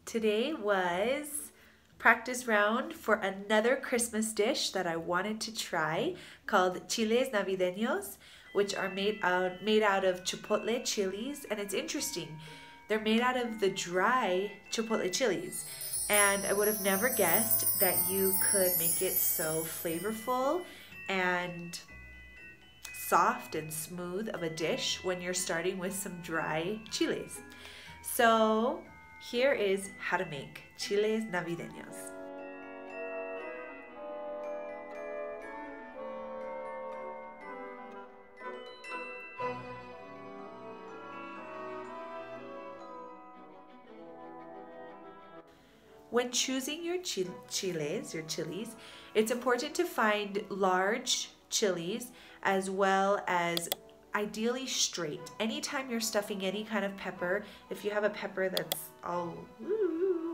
Today was practice round for another Christmas dish that I wanted to try called Chiles Navideños, which are made out of chipotle chilies. And it's interesting, they're made out of the dry chipotle chilies. And I would have never guessed that you could make it so flavorful and soft and smooth of a dish when you're starting with some dry chiles. So here is how to make chiles navideños. When choosing your chilies, it's important to find large chilies as well as ideally straight. Anytime you're stuffing any kind of pepper, if you have a pepper that's all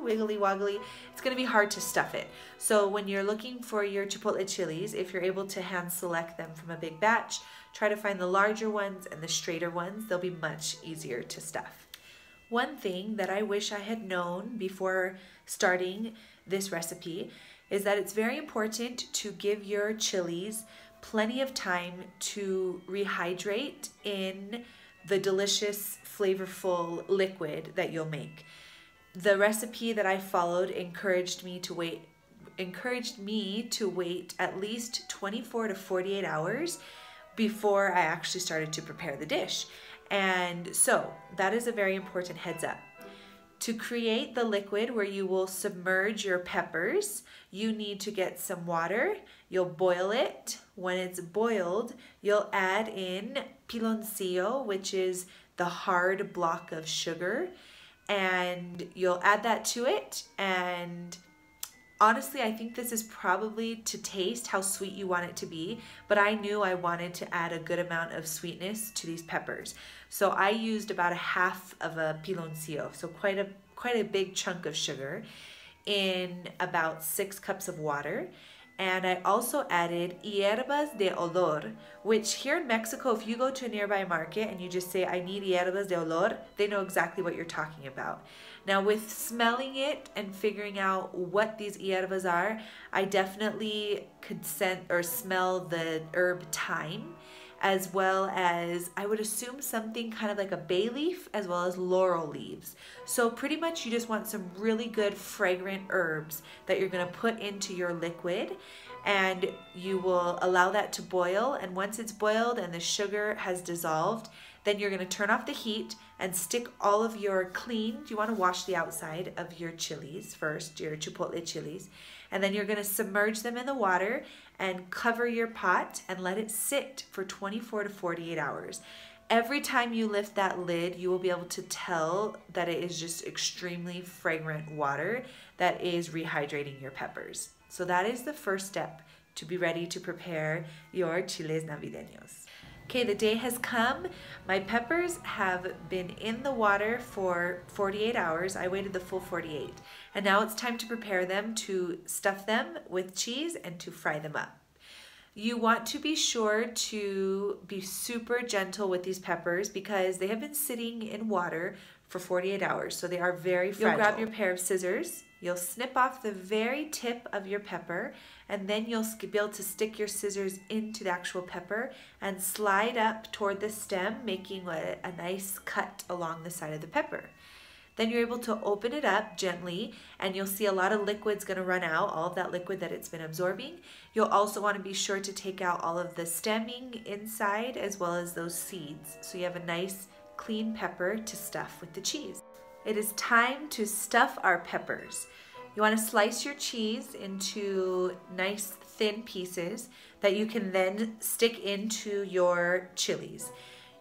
wiggly woggly, it's going to be hard to stuff it. So when you're looking for your chipotle chilies, if you're able to hand select them from a big batch, try to find the larger ones and the straighter ones. They'll be much easier to stuff. One thing that I wish I had known before starting this recipe is that it's very important to give your chilies plenty of time to rehydrate in the delicious, flavorful liquid that you'll make. The recipe that I followed encouraged me to wait at least 24 to 48 hours before I actually started to prepare the dish. And so that is a very important heads up. To create the liquid where you will submerge your peppers, you need to get some water. You'll boil it. When it's boiled, you'll add in piloncillo, which is the hard block of sugar, and you'll add that to it. And honestly, I think this is probably to taste how sweet you want it to be, but I knew I wanted to add a good amount of sweetness to these peppers. So I used about a half of a piloncillo, so quite a big chunk of sugar in about 6 cups of water. And I also added hierbas de olor, which here in Mexico, if you go to a nearby market and you just say, I need hierbas de olor, they know exactly what you're talking about. Now with smelling it and figuring out what these hierbas are, I definitely could scent or smell the herb thyme, as well as I would assume something kind of like a bay leaf, as well as laurel leaves. So pretty much you just want some really good fragrant herbs that you're gonna put into your liquid, and you will allow that to boil. And once it's boiled and the sugar has dissolved, then you're gonna turn off the heat and stick all of your cleaned, you wanna wash the outside of your chilies first, your chipotle chilies, and then you're gonna submerge them in the water and cover your pot and let it sit for 24 to 48 hours. Every time you lift that lid, you will be able to tell that it is just extremely fragrant water that is rehydrating your peppers. So that is the first step to be ready to prepare your chiles navideños. Okay, the day has come. My peppers have been in the water for 48 hours. I waited the full 48. And now it's time to prepare them, to stuff them with cheese and to fry them up. You want to be sure to be super gentle with these peppers because they have been sitting in water for 48 hours, so they are very fragile. You'll grab your pair of scissors, you'll snip off the very tip of your pepper, and then you'll be able to stick your scissors into the actual pepper and slide up toward the stem, making a nice cut along the side of the pepper. Then you're able to open it up gently, and you'll see a lot of liquid's gonna run out, all of that liquid that it's been absorbing. You'll also wanna be sure to take out all of the stemming inside as well as those seeds, so you have a nice clean pepper to stuff with the cheese. It is time to stuff our peppers. You wanna slice your cheese into nice thin pieces that you can then stick into your chilies.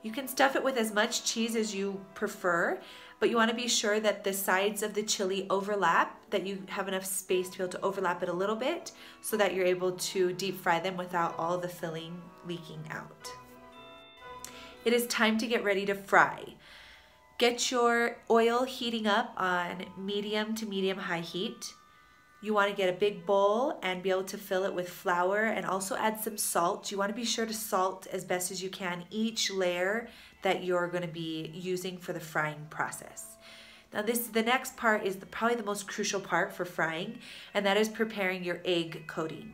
You can stuff it with as much cheese as you prefer, but you want to be sure that the sides of the chili overlap, that you have enough space to be able to overlap it a little bit so that you're able to deep fry them without all the filling leaking out. It is time to get ready to fry. Get your oil heating up on medium to medium high heat. You want to get a big bowl and be able to fill it with flour and also add some salt. You want to be sure to salt as best as you can each layer that you're going to be using for the frying process. Now the next part is probably the most crucial part for frying, and that is preparing your egg coating.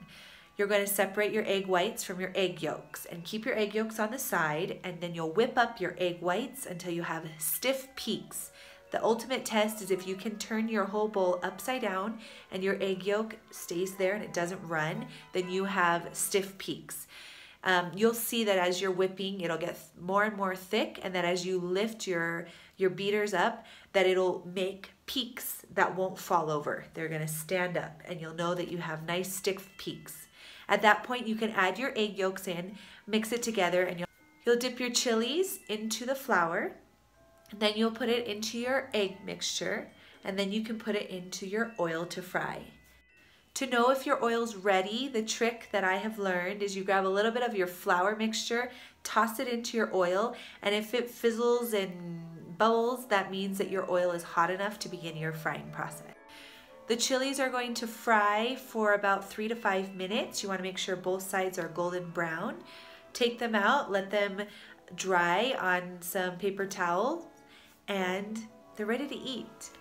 You're going to separate your egg whites from your egg yolks and keep your egg yolks on the side, and then you'll whip up your egg whites until you have stiff peaks. The ultimate test is if you can turn your whole bowl upside down and your egg yolk stays there and it doesn't run, then you have stiff peaks. You'll see that as you're whipping, it'll get more and more thick, and that as you lift your beaters up, that it'll make peaks that won't fall over. They're going to stand up, and you'll know that you have nice stiff peaks. At that point, you can add your egg yolks in, mix it together, and you'll dip your chilies into the flour. And then you'll put it into your egg mixture, and then you can put it into your oil to fry. To know if your oil's ready, the trick that I have learned is you grab a little bit of your flour mixture, toss it into your oil, and if it fizzles and bubbles, that means that your oil is hot enough to begin your frying process. The chilies are going to fry for about 3 to 5 minutes. You want to make sure both sides are golden brown. Take them out, let them dry on some paper towel, and they're ready to eat.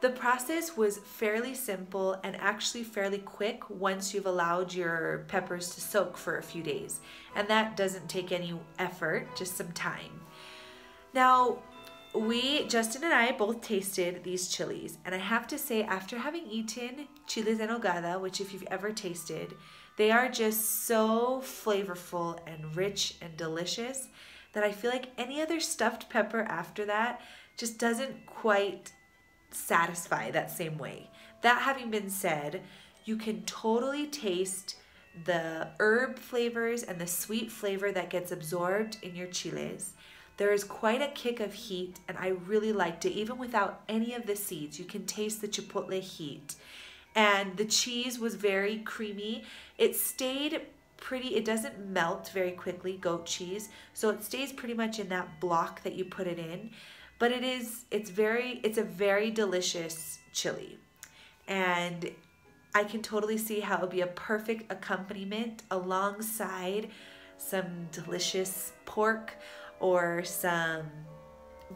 The process was fairly simple and actually fairly quick once you've allowed your peppers to soak for a few days. And that doesn't take any effort, just some time. Now, Justin and I both tasted these chilies, and I have to say, after having eaten chiles en nogada, which if you've ever tasted, they are just so flavorful and rich and delicious that I feel like any other stuffed pepper after that just doesn't quite satisfy that same way. That having been said, you can totally taste the herb flavors and the sweet flavor that gets absorbed in your chiles. There is quite a kick of heat, and I really liked it. Even without any of the seeds, you can taste the chipotle heat. And the cheese was very creamy. It stayed pretty, it doesn't melt very quickly, goat cheese, so it stays pretty much in that block that you put it in. But it's a very delicious chili. And I can totally see how it would be a perfect accompaniment alongside some delicious pork or some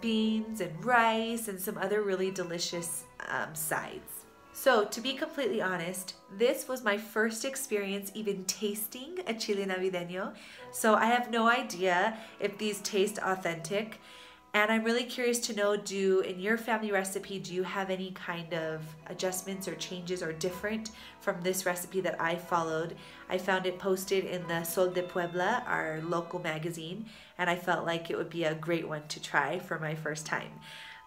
beans and rice and some other really delicious sides. So to be completely honest, this was my first experience even tasting a chile navideño. So I have no idea if these taste authentic. And I'm really curious to know, in your family recipe, do you have any kind of adjustments or changes or different from this recipe that I followed? I found it posted in the Sol de Puebla, our local magazine, and I felt like it would be a great one to try for my first time.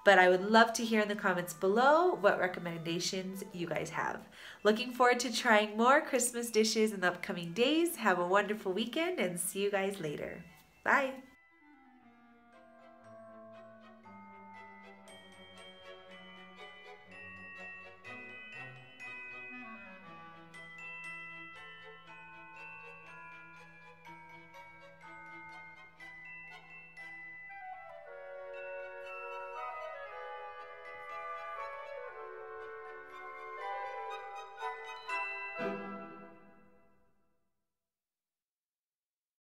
But I would love to hear in the comments below what recommendations you guys have. Looking forward to trying more Christmas dishes in the upcoming days. Have a wonderful weekend and see you guys later. Bye.